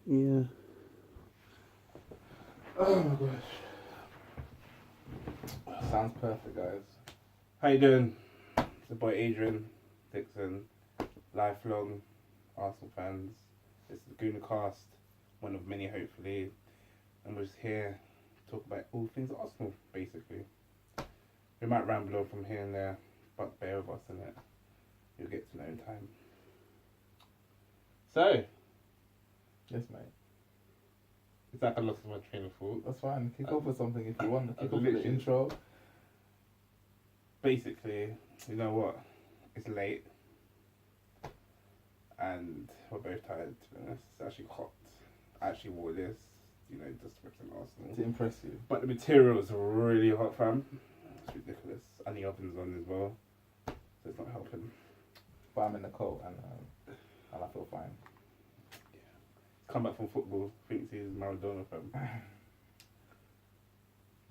Yeah. Oh my gosh. Sounds perfect, guys. How you doing? It's the boy Adrian Dixon, lifelong Arsenal fans. It's the Gooner Cast, one of many hopefully, and we're just here to talk about all things Arsenal, basically. We might ramble on from here and there, but bear with us in it. You'll get to know in time. So, Yes, mate. it's like I lost my train of thought. That's fine. Kick off with something if you want. Kick I've off with the literally- intro. Basically, you know what? It's late, and we're both tired. To be honest, it's actually hot. I actually wore this, just to represent Arsenal. To impress you. But the materials are really hot, fam. It's ridiculous, and the oven's on as well, so it's not helping. But I'm in the coat and I feel fine. Come back from football, thinks he's Maradona, fam. You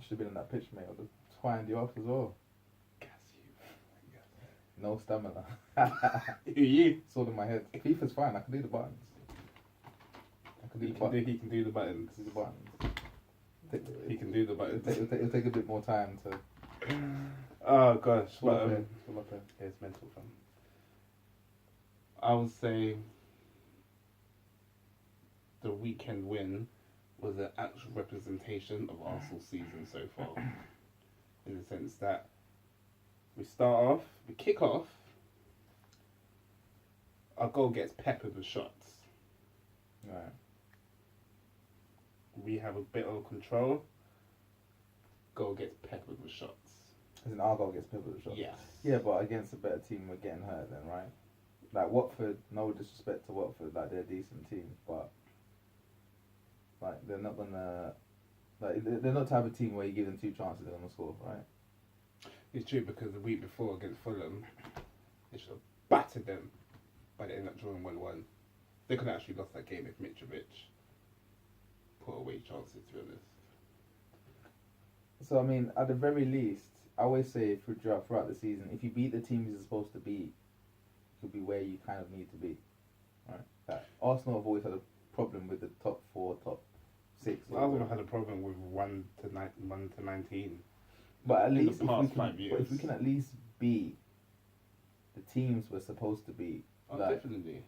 should have been in that pitch, mate. I would have twined you off as well. Gas you. No stamina. Who you? It's all in my head. FIFA's fine. I can do the buttons. I can do He the can buttons. do the buttons. Do the buttons. He can do the buttons. It'll take a bit more time to. Oh gosh, but Okay. yeah, it's mental, fam. I would say the weekend win was an actual representation of Arsenal's season so far. In the sense that we kick off, our goal gets peppered with shots. Right. We have a bit of control, goal gets peppered with shots. As in our goal gets pivotal shot. Yes. Yeah, but against a better team, we're getting hurt then, right? Like Watford, no disrespect to Watford, like they're a decent team, but like they're not gonna, like they're not the type of team where you give them two chances they're gonna score, right? It's true because the week before against Fulham, they should have battered them, but they ended up drawing 1-1. They could have actually lost that game if Mitrovic put away chances, to be honest. So I mean, at the very least, I always say throughout the season, if you beat the teams you're supposed to beat, you'll be where you kind of need to be, right? Like, Arsenal have always had a problem with the top 4, top 6. Arsenal had a problem with 1 to 19. But at in the least past 5 years. but if we can at least beat the teams we're supposed to beat, Oh, like, definitely.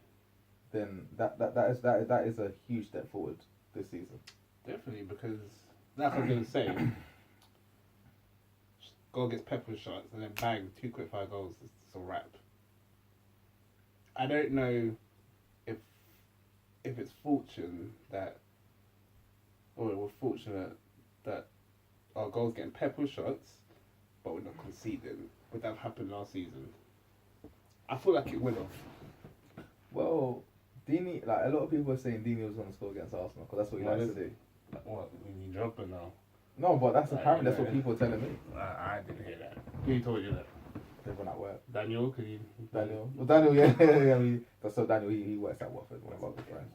then that is a huge step forward this season. Definitely, because that's what I was going to say. Goal gets pepper shots and then bang, 2 quick fire goals. It's a wrap. I don't know if it's fortune that, or we're fortunate that our goals getting pepper shots, but we're not conceding. Would that have happened last season? I feel like it would have. Well, Dini, like a lot of people are saying Dini was going to score against Arsenal because that's what he Why likes does- to do. What? We need Drogba now. No, but that's Right, apparently that's right. what people are telling me. I didn't hear that. Who told you that? Everyone at work. Daniel? Cause you, Daniel. Well, Daniel, yeah, yeah. I mean, so Daniel, he works at Watford, one of our good friends.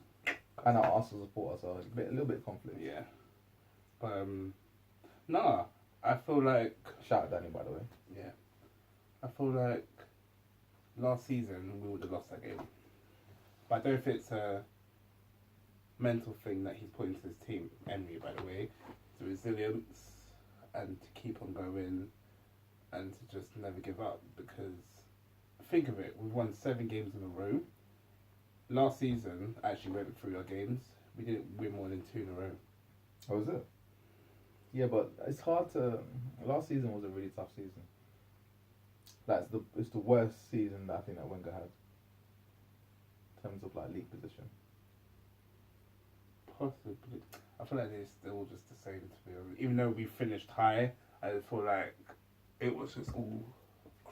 And our Arsenal supporter, so a little bit of conflict. Yeah. But, nah, I feel like, Shout out Daniel, by the way. yeah, I feel like last season we would have lost that game. But I don't know if it's a mental thing that he's put into his team, Emery, by the way, the resilience and to keep on going and to just never give up. Because think of it, we've won 7 games in a row. Last season, I actually went through our games. We didn't win more than 2 in a row. Oh, is it? Yeah, but it's hard to. Last season was a really tough season. It's the worst season that I think that Wenger had in terms of like league position. Possibly. I feel like it's still just the same, to be honest. Even though we finished high, I feel like it was just all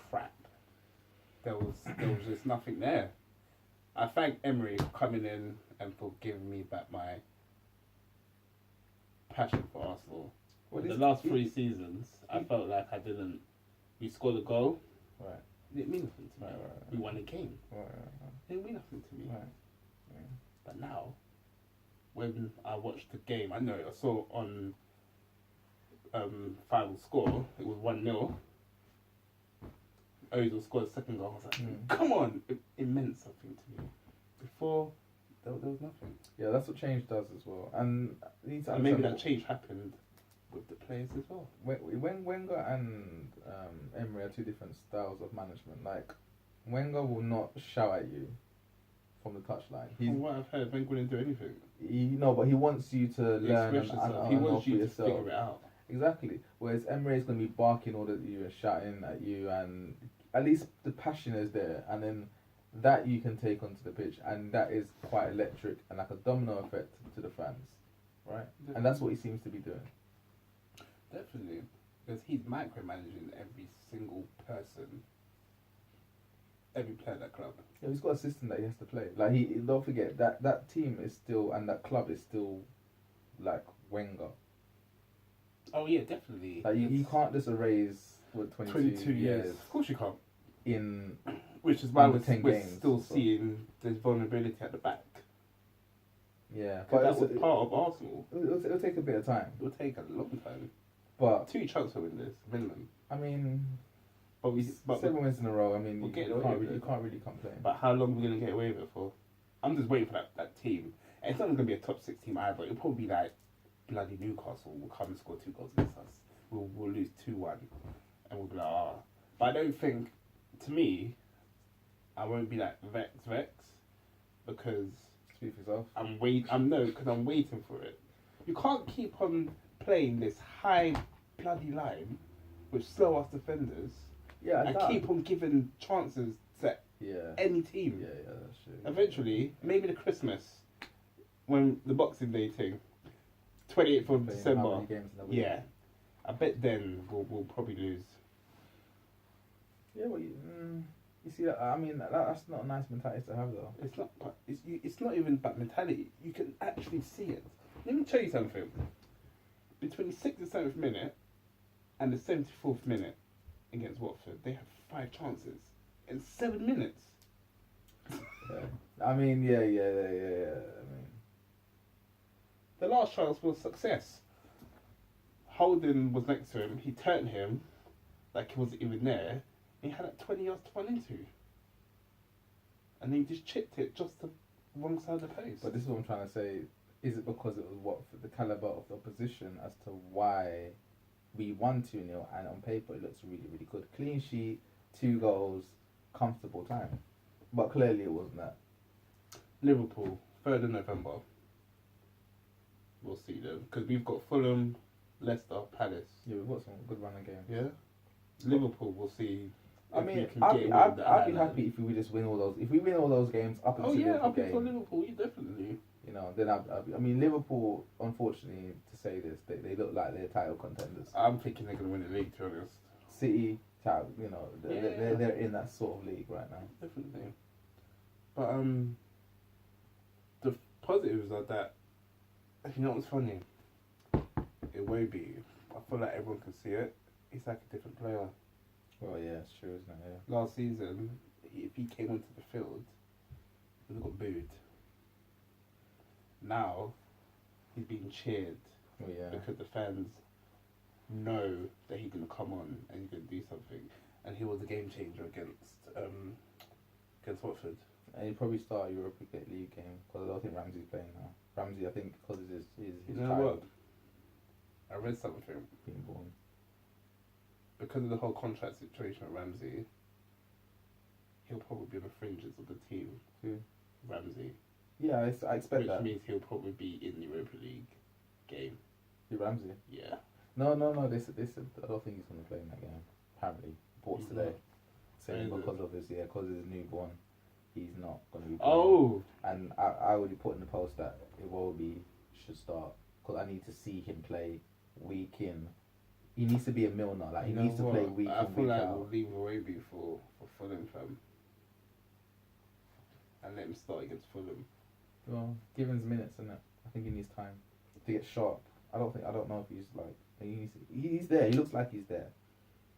crap. There was just nothing there. I thank Emery for coming in and for giving me back my passion for Arsenal. Well, The last 3 seasons, I felt like I didn't. We scored a goal. Right. It didn't mean nothing to me. Right. We won a game. Right. It didn't mean nothing to me. Right. But now, when I watched the game, I know I saw on final score, it was 1-0. Ozil scored the second goal. I was like, come on! It meant something to me. Before, there was nothing. Yeah, that's what change does as well. And you need to And maybe understand that change happened with the players as well. when Wenger and Emery are two different styles of management. Like Wenger will not shout at you from the touchline. From what I've heard, Wenger wouldn't do anything. But he wants you to learn Express and yourself. He wants for you to yourself. figure it out. Exactly. Whereas Emery is going to be barking all at you and shouting at you, and at least the passion is there, and then that you can take onto the pitch, and that is quite electric and like a domino effect to the fans, right? And that's what he seems to be doing. Definitely. Because he's micromanaging every single person, every player at that club. Yeah, he's got a system that he has to play. Like don't forget that team is still, and that club is still like Wenger. Oh yeah, definitely. Like you can't just erase what 22 years Of course you can't. in. Which is why under we're 10 games still or so. seeing there's vulnerability at the back. Yeah, But that it's- was part of Arsenal. it'll take a bit of time, It will take a long time. but 2 transfer windows minimum. I mean, But 7 wins in a row. I mean, we'll you get can't away with really, it. you can't really complain. But how long are we gonna get away with it for? I'm just waiting for that team. And it's not gonna be a top 6 team either. It'll probably be like bloody Newcastle will come and score 2 goals against us. We'll lose 2-1, and we'll be like, ah. But I don't think, to me, I won't be like vex because Speak for yourself. I'm waiting for it. You can't keep on playing this high bloody line with slow ass defenders Yeah, and keep on giving chances to Yeah. any team. Yeah, that's true. Eventually, maybe the Christmas, when the Boxing Day thing, 28th of Playing how December. many games in a week? Yeah, I bet then we'll probably lose. Yeah, well, you see, I mean, that's not a nice mentality to have, though. It's not. But it's not even about mentality. You can actually see it. Let me tell you something. Between the 6th and 7th minute and the 74th minute against Watford, they have 5 chances in 7 minutes. Yeah. I mean, yeah. I mean, The last chance was success. Holden was next to him. He turned him like he wasn't even there. He had like 20 yards to run into. And he just chipped it just to wrong side of the post. but this is what I'm trying to say. Is it because it was Watford, the calibre of the opposition, as to why we won 2-0, and on paper it looks really, really good. Clean sheet, 2 goals, comfortable time. But clearly it wasn't that. Liverpool, 3rd of November. We'll see them. Because we've got Fulham, Leicester, Palace. Yeah, we've got some good running games. Yeah? Liverpool, we'll see. I if mean, we can I'd get be, away I'd, with the I'd be highlight. happy if we just win all those. If we win all those games up until Oh yeah, Liverpool I'll be for game, Liverpool, you definitely. you know, then I mean, Liverpool, unfortunately, to say this, they look like they're title contenders. I'm thinking they're going to win the league, to be honest. City, you know, Yeah. they're in that sort of league right now. Definitely. But the positives are that, you know what's funny? It won't be. I feel like everyone can see it. He's like a different player. Well, yeah, it's true, isn't it? Yeah. Last season, if he came onto the field, he would have got booed. Now, he's being cheered Well, yeah. because the fans know that he's going to come on and he's going to do something. And he was a game changer against Watford. And he'd probably start a Europa League game because I don't think Ramsey's playing now. Ramsey, I think, because his You know child what? I read something. being born. Because of the whole contract situation with Ramsey, he'll probably be on the fringes of the team. Who? Ramsey. Yeah, I expect Which that. means he'll probably be in the Europa League game. Who, Ramsey? Yeah. No. They said I don't think he's going to play in that game. Apparently, reports He's today not. saying Is it? because of his newborn, he's not going to be. Playing. Oh! And I already put in the post that Iwobi should start because I need to see him play week in. He needs to be a Milner. Like he You know needs to play what? week I in, feel week like out. we'll leave Iwobi for Fulham, fam. And let him start against Fulham. Well, give him his minutes, innit? I think he needs time to get sharp. I don't know if he's like he's there. He looks like he's there.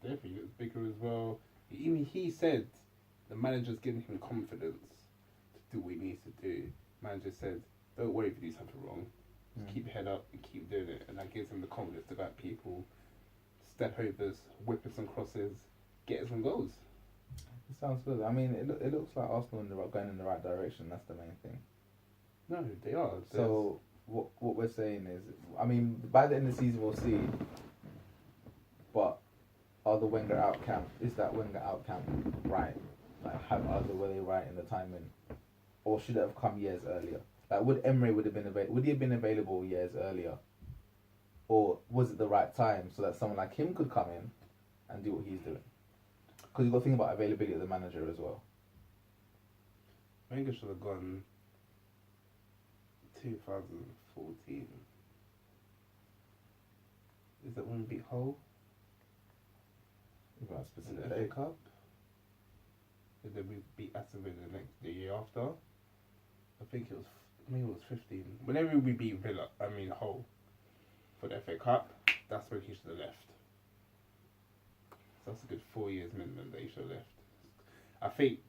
Definitely looks bigger as well. Even he said the manager's giving him confidence to do what he needs to do. Manager said, don't worry if you do something wrong. Just keep your head up and keep doing it. And that gives him the confidence to back people, step overs, whipping some crosses, getting some goals. It sounds good. I mean, it looks like Arsenal going in the right direction. That's the main thing. No, they are. So what we're saying is, I mean, by the end of the season we'll see. But are the Wenger out camp? Is that Wenger out camp right? Like, were they right in the timing, or should it have come years earlier? Like, would Emery would he have been available years earlier, or was it the right time so that someone like him could come in and do what he's doing? Because you've got to think about availability of the manager as well. Wenger should have gone 2014. Is that when we beat Hull You've got a in specific the FA date. Cup? And then we beat Aston Villa the year after. I think it was, maybe it was 15. Whenever we beat Hull for the FA Cup, that's when he should have left. So that's a good 4 years minimum that he should have left. I think,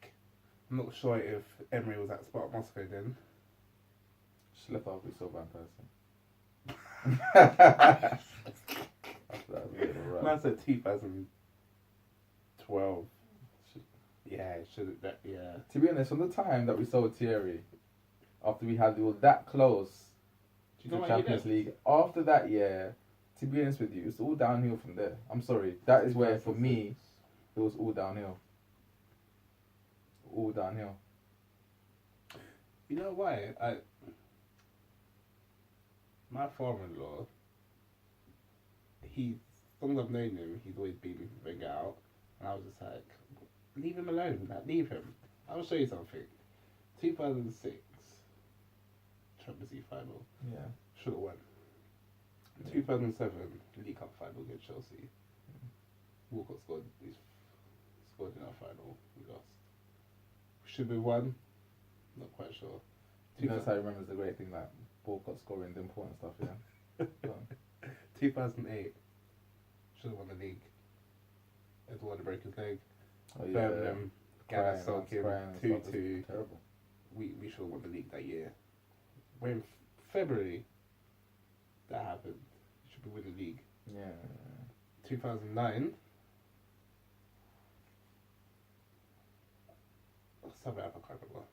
I'm not sure if Emery was at Spartak Moscow then. Schlepper would be so bad person. That's a bit of a rap. Man said 2012. Yeah, it should have, that, yeah. To be honest, from the time that we sold Thierry, after we were that close Do you to know the why he Champions left? League, after that year, to be honest with you, it's all downhill from there. I'm sorry. That is where, for me, it was all downhill. All downhill. You know why? My father-in-law, as long as I've known him, he's always been Wenger out, and I was just like, leave him alone, like, leave him. I'll show you something. 2006 Champions League final, Yeah. should have won. 2007 League Cup final against Chelsea. Walcott scored in our final. We lost. Should we won? Not quite sure. You know, how he remembers the great thing, like Walcott scoring the important stuff, yeah. Go on. 2008 should have won the league. Eduardo broke his leg. Oh, yeah. Birmingham, Gareth Solkin, Crying and stuff. 2-2. It's terrible. We should have won the league that year. When February that happened, we should be winning the league. Yeah. 2009. Something I can't remember.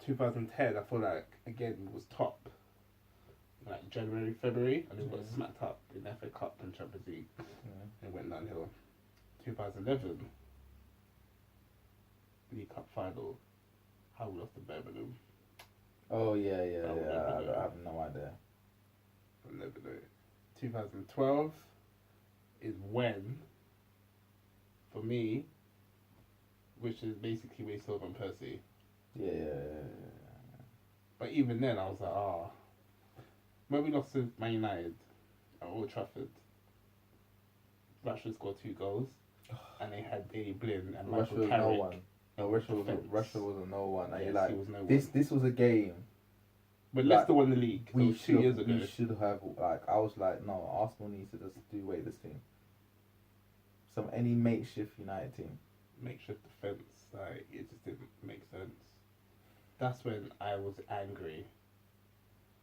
2010, I feel like again was top. Like January, February, and then we got smacked up in FA Cup and Champions League, Yeah. and went downhill. 2011 League Cup final, how we lost to Birmingham. Oh, yeah. I I remember have no idea. I'll never know. 2012 is when, for me, which is basically we sold on Percy. Yeah. But even then, I was like, when we lost to Man United at Old Trafford, Rashford scored 2 goals, and they had Danny Blin and Michael Rashford was Carrick. no one. No, Rashford was a no one. And Yes, you're like, he was no this one. this was a game. But like, Leicester won the league. That was 2 years ago. We should have, like, I was like, no, Arsenal needs to just do away with this team. Any makeshift United team. Makeshift defence, like, it just didn't make sense. That's when I was angry.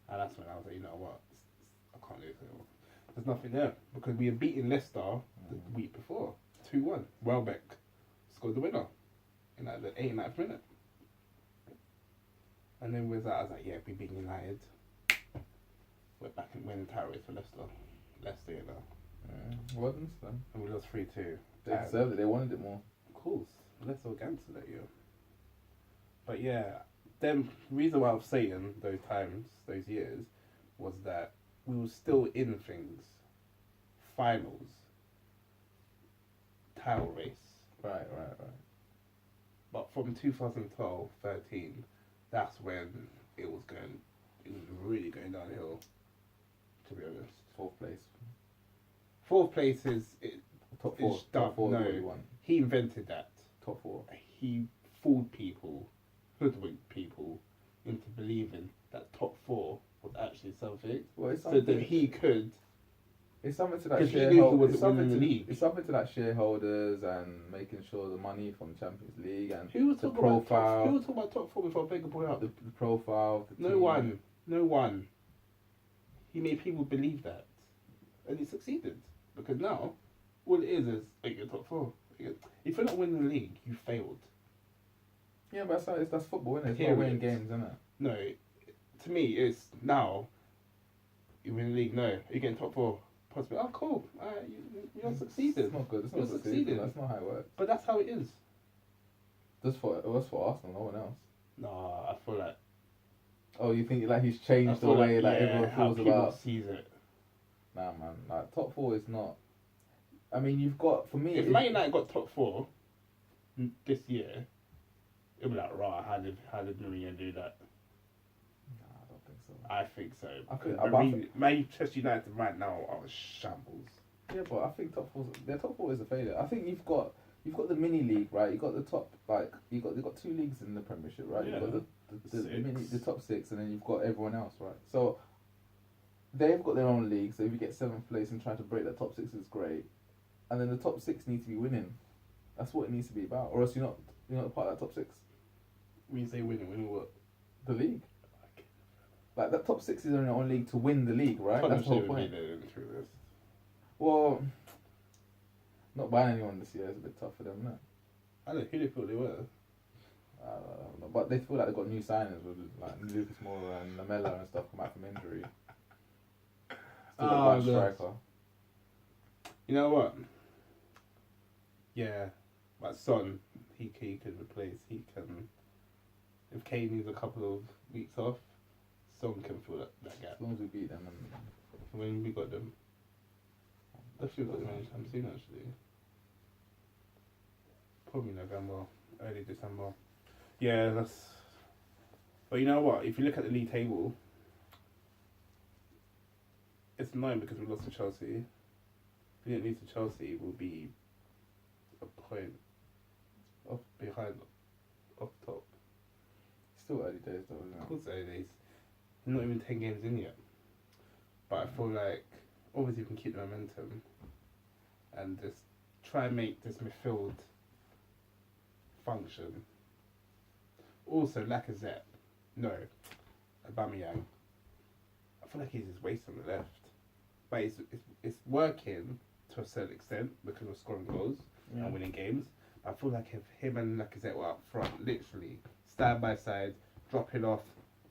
And that's when I was like, you know what, I can't do this anymore. There's nothing there. Because we had beaten Leicester the week before. 2-1. Welbeck scored the winner in like the 89th minute. And then I was like, yeah, we beat United. We're back and winning title race for Leicester. Leicester, you know. Wasn't so. And we lost 3-2. They deserved it. They wanted it more. Of course. Leicester were gangsters that year. But yeah, the reason why I was saying those times, those years, was that we were still in things. Finals. Title race. Right. But from 2012, 13, that's when it was really going downhill, to be honest. Fourth place. Fourth place is Top four. it's Top four is no. what you want. He invented that. Top four. He fooled people, hoodwinked people into believing that top 4 was actually something, Well, it's so something. that he could. It's something to that 'Cause he knew he shareholder. wasn't It's something winning to the league. It's something to that shareholders and making sure the money from Champions League and Who was the talking about profile. who was talking about top 4 before Wenger brought it up? the profile. Of the No team. one. No one. He made people believe that, and he succeeded because now all it is make your top 4. If you're not winning the league, you failed. Yeah, but that's football, isn't it? It's Period. not winning games, isn't it? No, to me, it's now you win the league. No, you're getting top four. Possibly. Oh, cool. You're succeeding. It's not good. It's You're not succeeding. succeeding. That's not how it works. But that's how it is. It was for Arsenal, no one else. Nah, I feel like Oh, you think like he's changed the way like everyone how feels people about? sees it. Nah, man. Like top four is not. I mean, you've got for me. If Man United got top four this year, it'd be like, right, how did Mourinho do that? Nah, I don't think so. I think so. I think- Manchester United right now are shambles. Yeah, but I think their top four is a failure. I think you've got the mini league, right? You got the top you've got 2 leagues in the Premiership, right? Yeah. You've got the Six. the top 6, and then you've got everyone else, right? So they've got their own league. So if you get 7th place and try to break that top 6 is great, and then the top 6 need to be winning. That's what it needs to be about, or else you're not part of that top 6. When you say winning what? The league. Like that top 6 is only on league to win the league, right? That's the whole point. Well, not buying anyone this year is a bit tough for them, isn't it? I don't know who they thought they were. I don't know. But they feel like they've got new signings with like Lucas Moura and Lamella and stuff come back from injury. Still got one striker. You know what? Yeah, but Son, he could replace. He can. If Kane needs a couple of weeks off, Son can fill that gap. As long as we beat them. And When we got them, I should have got them anytime soon actually. Probably November, early December. Yeah, that's. But you know what? If you look at the league table, it's annoying because we lost to Chelsea. If we didn't lose to Chelsea, we'll be a point off behind, off top. still early days though, isn't Of it? course, early days. Not even 10 games in yet. But I feel like obviously we can keep the momentum and just try and make this midfield function. Also, Lacazette, no, Aubameyang. I feel like he's just wasting on the left, but it's working to a certain extent because we're scoring goals and winning games. I feel like if him and Lacazette were up front, literally side by side, dropping off,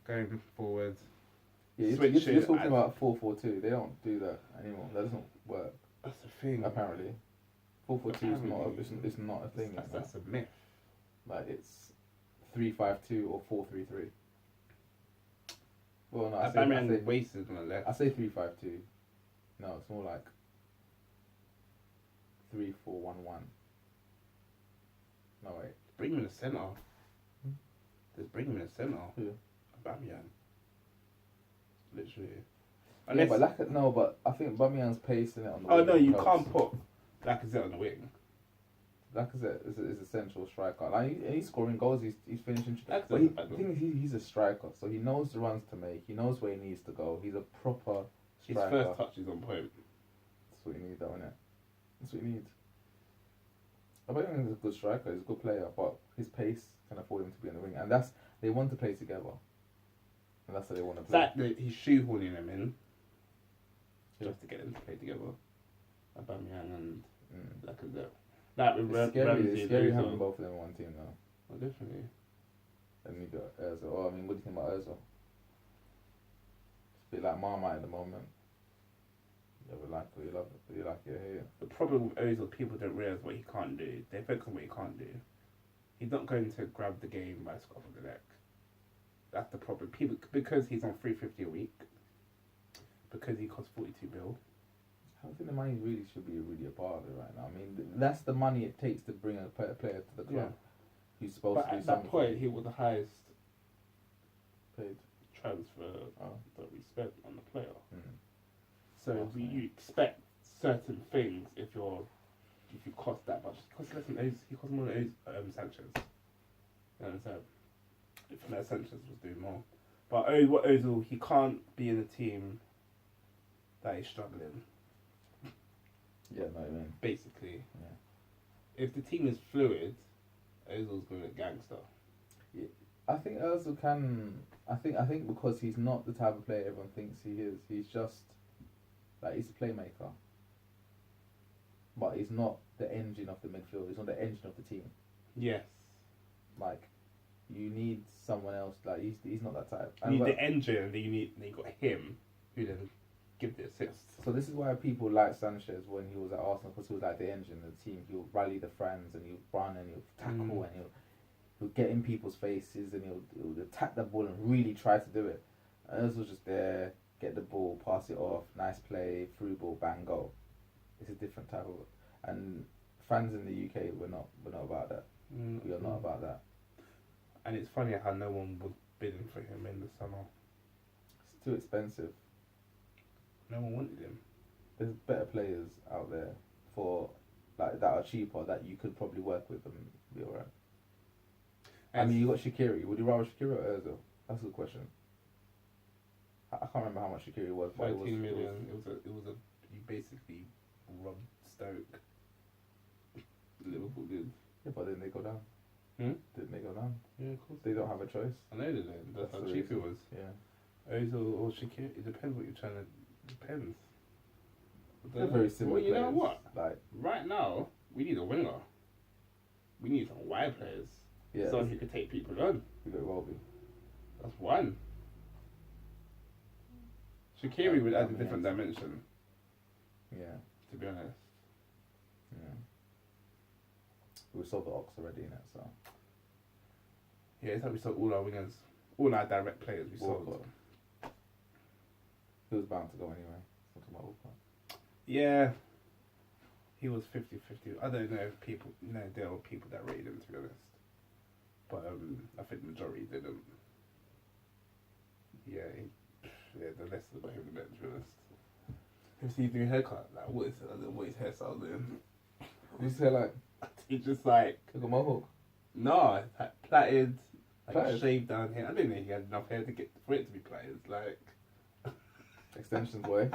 going forward. Yeah, you're talking about 4-4-2. They don't do that anymore. That doesn't work. That's the thing. Apparently, 4-4-2 is not a thing. That's a myth. Like it's 3-5-2 or 4-3-3. Well, no, I say wasted on the left. I say 3-5-2. No, it's more like 3-4-1-1. No wait. Bring him in the centre. Just bring him in the centre. Who? Aubameyang. Literally. Yeah, but I think Aubameyang's pace in it on the Oh wing no, you helps. can't put Lacazette on the wing. Lacazette is a central striker. Like he's scoring goals. He's finishing. Lacazette's But a bad the thing is, he's a striker, so he knows the runs to make. He knows where he needs to go. He's a proper His striker. first touch is on point. That's what you need, though, innit? That's what you need. Aubameyang is a good striker. He's a good player, but his pace can afford him to be on the wing, and they want to play together. And that's how they want to It's play. like he's shoehorning them in just to get them to play together. Aubameyang and Lacazette. Like with It's Ramsey scary and having Ozil. both of them in one team, though. Oh, definitely. And you got Ozil. Oh, I mean, what do you think about Ozil? It's a bit like Marmite at the moment. You ever like it, you love it, you like it, you hate it. The problem with Ozil, people don't realise what he can't do. They focus on what he can't do. He's not going to grab the game by the scruff of the neck. That's the problem. People, because he's on $350 a week, because he costs 42 mil. I don't think the money really should be really a part of it right now. I mean, that's the money it takes to bring a player to the club. Who's supposed But to do at something. that point, he was the highest Paid. transfer that we spent on the player. Mm. So you expect certain things if you cost that much. He costs less than Oz, he costs more than Sanchez. You understand? If Sanchez was doing more. But Ozil, he can't be in a team that is struggling. Yeah, no, I mean. Basically. Yeah. If the team is fluid, Ozil's going to gangster. I think Ozil can. I think because he's not the type of player everyone thinks he is. He's just like he's a playmaker, but he's not the engine of the midfield. He's not the engine of the team. Yes. Like You need someone else. Like he's not that type. You need the engine, and then you got him, who then give the assist. So this is why people like Sanchez when he was at Arsenal, because he was like the engine of the team. He'll rally the fans and he'll run and he'll tackle and he'll get in people's faces and he'll attack the ball and really try to do it. And this was just there, get the ball, pass it off, nice play, through ball, bang, goal. It's a different type of, and fans in the UK we're not about that. We are not about that. And it's funny how no one was bidding for him in the summer. It's too expensive. No one wanted him. There's better players out there for like that are cheaper that you could probably work with and be alright. I mean, you got Shaqiri. Would you rather Shaqiri or Ozil? That's a good question. I can't remember how much Shaqiri was. 13 million. It was a. You basically robbed Stoke. Liverpool did. Yeah, but then they go down. Didn't they go down? Yeah, of course. They don't have a choice. I know they didn't. That's how the cheap reason. it was. Yeah. Ozil or Shaqiri. It depends what you're trying to. Depends. They're very similar. Well, you know players. what? Like, right now, we need a winger. We need some wide players. yeah, Someone who could take people on. we got Welby. That's one. Shaqiri would add a different dimension, Yeah, to be honest. yeah. We sold the Ox already in it, so. Yeah, it's like we sold all our wingers, all our direct players we sold. Walcott. He was bound to go anyway. Talking about Walcott. Yeah. He was 50-50. I don't know if people, there were people that rated him, to be honest. But I think the majority didn't. Yeah, the less about him, the better, to be honest. If you see the haircut, like, what is it? I don't know what his hairstyle doing. What's his hair like? He's just like, Look at Mohawk. no, it's like plaited, like Plaited? shaved down here. I didn't know he had enough hair for it to be plaited. Like, Extensions, boy.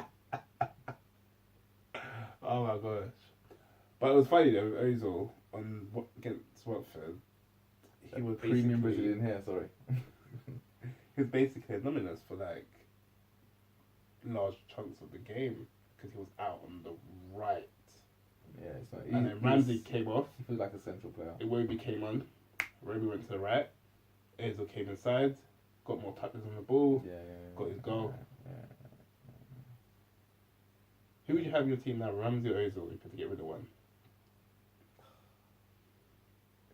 oh my gosh. But it was funny though, with Ozil against Watford. He was Premium basically, Brazilian hair, sorry. he was basically anonymous for like large chunks of the game because he was out on the right. Yeah, it's not. And then Ramsey came off. He feels like a central player. Iwobi came on. Iwobi went to the right. Ozil came inside. Got more touches on the ball. Yeah. Got his goal. Yeah. Who would you have in your team now, Ramsey or Ozil, if you had to get rid of one?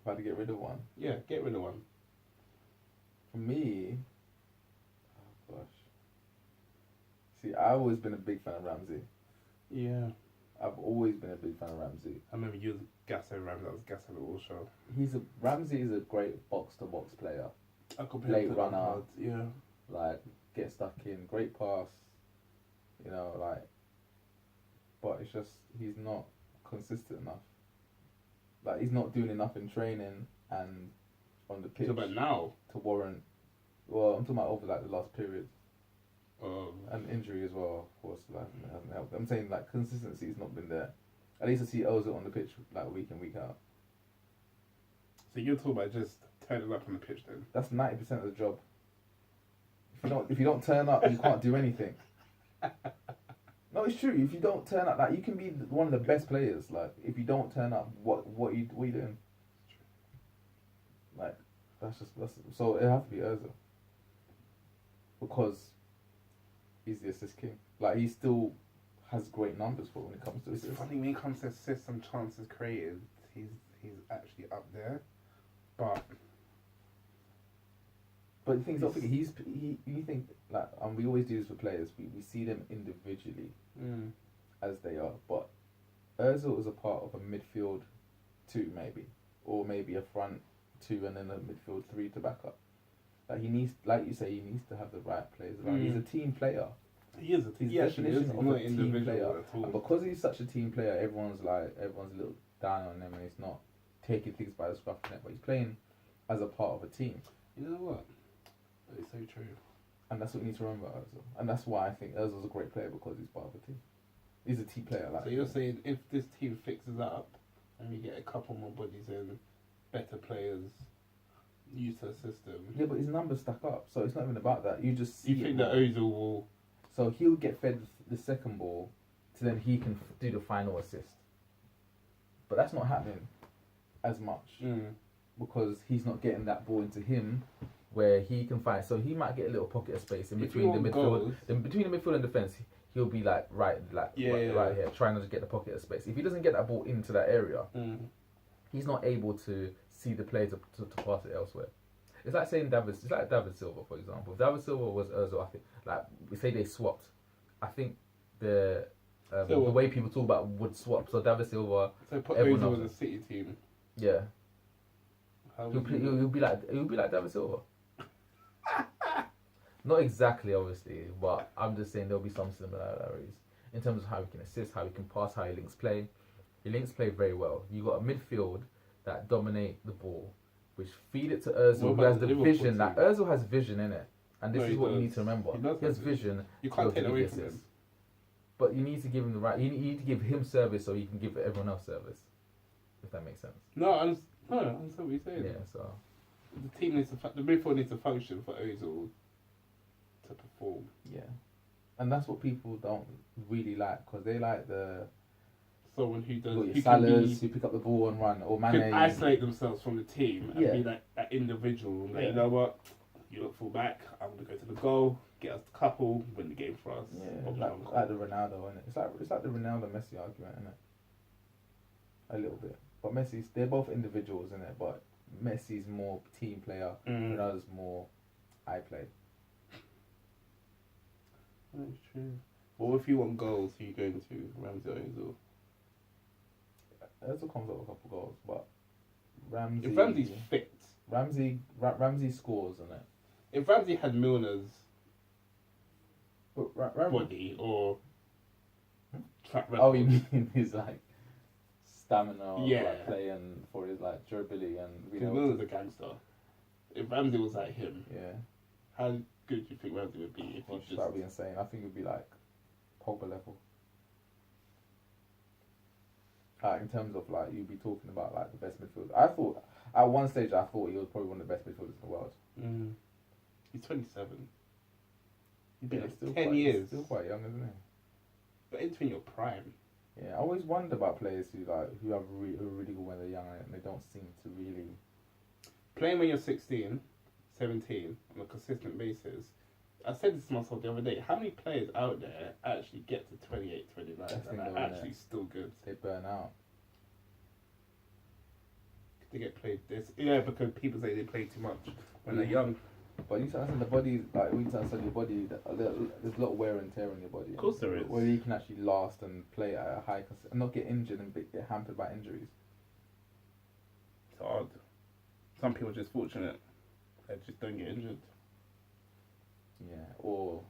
If I had to get rid of one. Yeah, get rid of one. For me, oh gosh. See, I've always been a big fan of Ramsey. Yeah. I've always been a big fan of Ramsey. I remember you was Gasso Ramsey, I was Gasso the all show. Ramsey is a great box-to-box player. I could Late runner. Yeah. Like, get stuck in, great pass. But it's just, he's not consistent enough. Like, he's not doing enough in training and on the pitch So, but now, to warrant. Well, I'm talking about over like the last period. um, And injury as well, of course, like, it hasn't helped. I'm saying like consistency has not been there. At least I see Ozil on the pitch like week in, week out. so you're talking about just turning up on the pitch then? That's 90% of the job. If you don't turn up, you can't do anything. No, it's true. If you don't turn up, like you can be one of the best players. Like if you don't turn up, what are you doing? Like that's so it has to be Ozil because he's the assist king. Like he still has great numbers for when it comes to It's assists. funny when it comes to assists and chances created, he's actually up there. But But the thing is, don't forget, you think, like, and we always do this for players, we see them individually as they are, but Ozil is a part of a midfield 2 maybe, or maybe a front 2 and then a midfield 3 to back up. Like he needs, like you say, he needs to have the right players around. He's a team player. he is a He's he actually is. definition He's of not a an team individual player. at all. And because he's such a team player, everyone's a little down on him and he's not taking things by the scruff of the neck, but he's playing as a part of a team. You know what? It's so true. And that's what we need to remember about Ozil. And that's why I think Ozil's a great player, because he's part of a team. He's a team player. Like So you're saying if this team fixes up and we get a couple more bodies in, better players, use the system. Yeah, but his numbers stack up, so it's not even about that. You just see You think it that more. Ozil will? So he'll get fed the second ball, so then he can do the final assist. But that's not happening as much. because he's not getting that ball into him where he can find. So he might get a little pocket of space in If between you the want midfield, goals- between the midfield and defense. He'll be like right here, trying to get the pocket of space. If he doesn't get that ball into that area, he's not able to see the play to pass it elsewhere. It's like saying David Silva, for example. If David Silva was Ozil, I think, like, we say they swapped. I think the way people talk about would swap. So David Silva, So put everyone Ozil knows as a City team. yeah, How he'll would you- be like David Silva. Not exactly, obviously, but I'm just saying there'll be some similarities in terms of how he can assist, how he can pass, how he links play. He links play very well. You got a midfield that dominate the ball, which feed it to What Ozil, who about has the Liverpool vision. team? Like Ozil has vision in it, and this No, is he what you does. need to remember. He does He has have vision. You to can't be take able that to away give from assists. him. But you need to give him the right. You need to give him service so you can give everyone else service. If that makes sense. No, I understand what you're saying. Yeah. So The team needs to, the midfield needs to function for Ozil to perform. yeah, and that's what people don't really like because they like the Someone who does, your who can Salahs be, who pick up the ball and run, or can Mane. isolate themselves from the team and Yeah. be like that individual. Like, Yeah. you know what? You look full back. I'm gonna go to the goal, get us a couple, win the game for us. Yeah, Or like become the Ronaldo, innit? It's like the Ronaldo Messi argument, innit? A little bit, but they're both individuals, innit? But Messi's more team player, Ronaldo's more eye play. That's true. Well, if you want goals, who are you going to? Ramsey or Ozil? Ozil comes up with a couple goals, but Ramsey. If Ramsey's fit, Ramsey scores, innit? if Ramsey had Milner's But body or track record, Oh, you mean his like stamina, of, Yeah. like playing for his like durability and you because know, Milner's a gangster. If Ramsey was like him, yeah. how good do you think Ramsey would be if Well, he that would just... be insane. I think it'd be like Pogba level. In terms of like you'd be talking about like the best midfielder. I thought at one stage he was probably one of the best midfielders in the world. He's 27. He's Yeah, been he's still 10 quite, years. He's still quite young, isn't he? But entering your prime. Yeah, I always wonder about players who are really good when they're young and they don't seem to really. Playing when you're 16, 17 on a consistent basis. I said this to myself the other day. How many players out there actually get to 28, 29 and are actually still good? They burn out. They get played this. Yeah, because people say they play too much when they're young. But you understand the body, like we understand your body. There's a lot of wear and tear on your body. Of course there is. Where you can actually last and play at a high, and not get injured and get hampered by injuries. It's hard. Some people are just fortunate. They just don't get injured. Yeah, or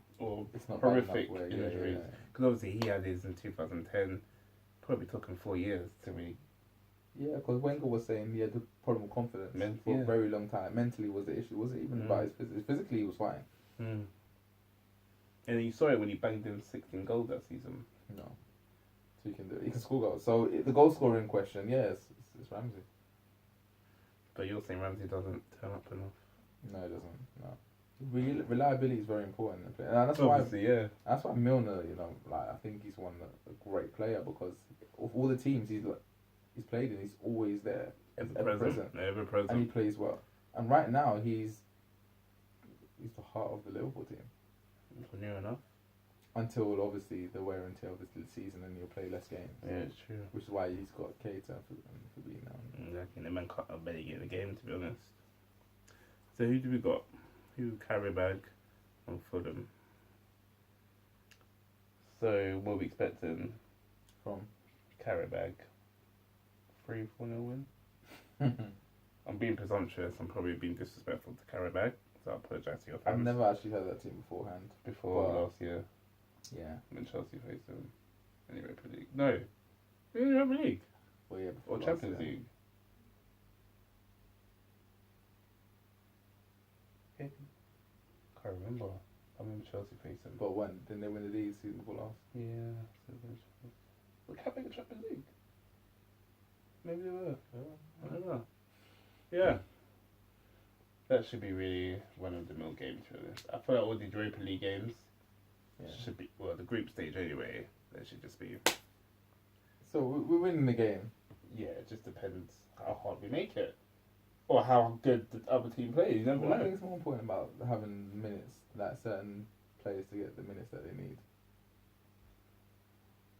It's not horrific bad enough where, injuries. Because obviously he had his in 2010. Probably took him 4 years to really... Yeah, because Wenger was saying he had the problem with confidence for a very long time. Mentally was the issue. Was it even about his physics? Physically, he was fine. And you saw it when he banged in 16 goals that season. No, so he can do it. He can score goals. So the goal scoring question, yes, it's Ramsey. But you're saying Ramsey doesn't turn up enough. No, it doesn't. No, reliability is very important. And that's Obviously, yeah. That's why Milner, like I think he's a great player because of all the teams he's played in, he's always there, ever present, and he plays well. And right now he's the heart of the Liverpool team. Near enough. Until obviously the wear and tear of the season, and he'll play less games. Yeah, it's true. Which is why he's got Keita and Fabinho. Exactly. The man can't barely get in the game, to be honest. So who do we got? Who Carabag on Fulham? So what are we expecting From Carabag? 3-4-0 win? I'm being presumptuous. I'm probably being disrespectful to Carabag, so I apologise to your fans. I've never actually heard that team beforehand. Before last year, Yeah. when Chelsea faced them in the Europa League. No, in the Europa League Well, yeah. Before or last Champions year. League. Okay. Can't remember. I remember Chelsea faced them. But when didn't they win the league season before last? Yeah. But Carabag in Champions League. Maybe they were. I don't know. Yeah. That should be really one of the mill games, to be honest. I feel like all the Europa League games should be, well, the group stage anyway, they should just be... So we're winning the game. Yeah, it just depends how hard we make it. or how good the other team plays. You never Well, I know. think it's more important about having minutes, like certain players to get the minutes that they need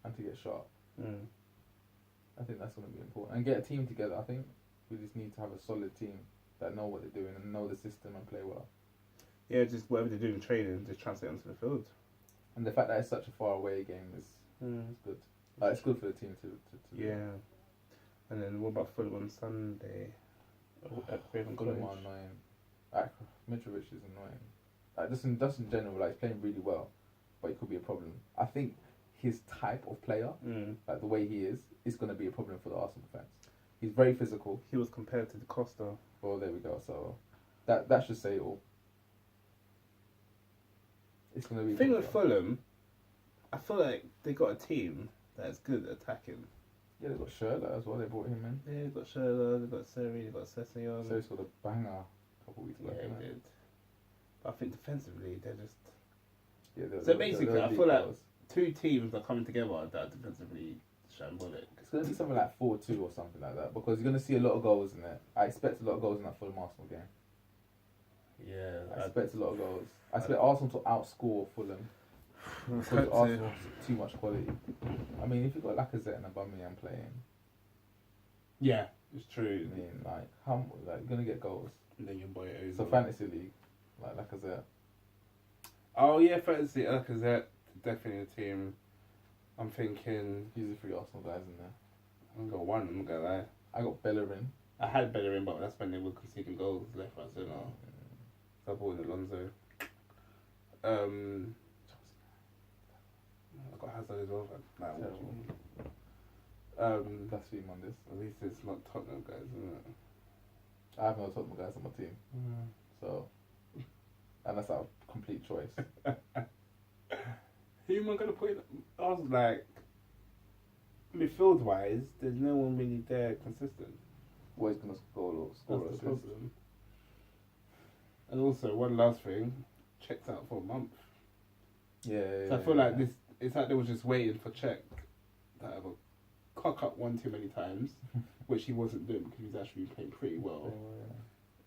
and to get sharp. Mm. I think that's going to be important. And get a team together. I think we just need to have a solid team that know what they're doing and know the system and play well. Yeah, just whatever they do in training, just translate onto the field. And the fact that it's such a far away game is good. Like, it's good for the team to Yeah. And then what about Fulham on Sunday? At Craven Fulham Cottage? are annoying. Like, Mitrovic is annoying. Like, just in general, like, he's playing really well, but it could be a problem. I think his type of player, like the way he is going to be a problem for the Arsenal defence. He's very physical. He was compared to the Costa. Well, there we go. So that should say it all. It's going to be. The thing with Fulham, I feel like they got a team that's good at attacking. Yeah, they got Schürrle as well. They brought him in. Yeah, they've got Schürrle, they've got Seri, they've got Sessegnon. So he scored a banger a couple of weeks Yeah, back. he didn't did. But I think defensively, they're just... Yeah, So basically, I feel like goals. two teams are coming together that are defensively shambolic. It's going to be something like 4-2 or something like that because you're going to see a lot of goals in it. I expect a lot of goals in that Fulham Arsenal game. Yeah. I expect a lot of goals. I expect Arsenal to outscore Fulham because hope so. Arsenal has too much quality. I mean, if you've got Lacazette and Aubameyang playing, Yeah, it's true. I mean, like, how like you're going to get goals. And then your boy Ozil. So fantasy league, like Lacazette. Oh yeah, fantasy Lacazette, definitely a team. I'm thinking... He's the three Arsenal guys in there. I'm gonna go one, I'm not gonna lie. I got Bellerin. I had Bellerin, but that's when they were conceding goals left, right, center. So I bought in Alonso. I got Hazard as well. Like, what do you mean? Blaspheme on this. At least it's not Tottenham guys, isn't it? I have no Tottenham guys on my team, so and that's our complete choice. Who am I gonna put in? I was like, midfield wise, there's no one really there consistent. Always gonna score That's the assists. problem. And also, one last thing, checked out for a month. Yeah. So I feel like this, it's like they were just waiting for Czech to have a cock up one too many times, which he wasn't doing because he was actually playing pretty well,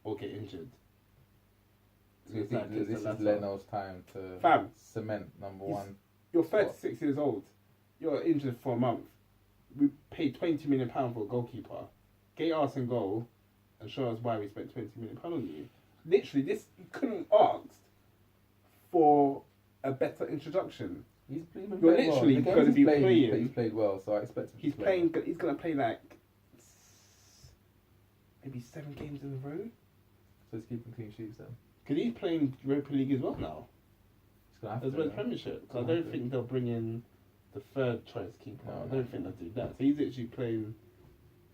or get injured. So you it's like think that it's this the is latter. Leno's time to Fam, cement number he's- one? You're 36 years old. You're injured for a month. We paid £20 million for a goalkeeper. Get us in goal and show us why we spent £20 million on you. Literally, this you couldn't ask for a better introduction. He's been You're playing literally well. The games gonna he's be played, playing- He's played well, so I expect him. He's to play playing. He's gonna play like maybe 7 games in a row. well. So he's keeping clean sheets then. Because he's playing Europa League as well now, He's gonna have as to. well as yeah. Premiership. So I Gonna don't have to. think they'll bring in the third choice keeper. No, I no. don't think they'll do that. So he's literally playing.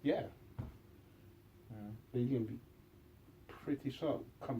Yeah. Mm. So he's gonna be pretty sharp. Come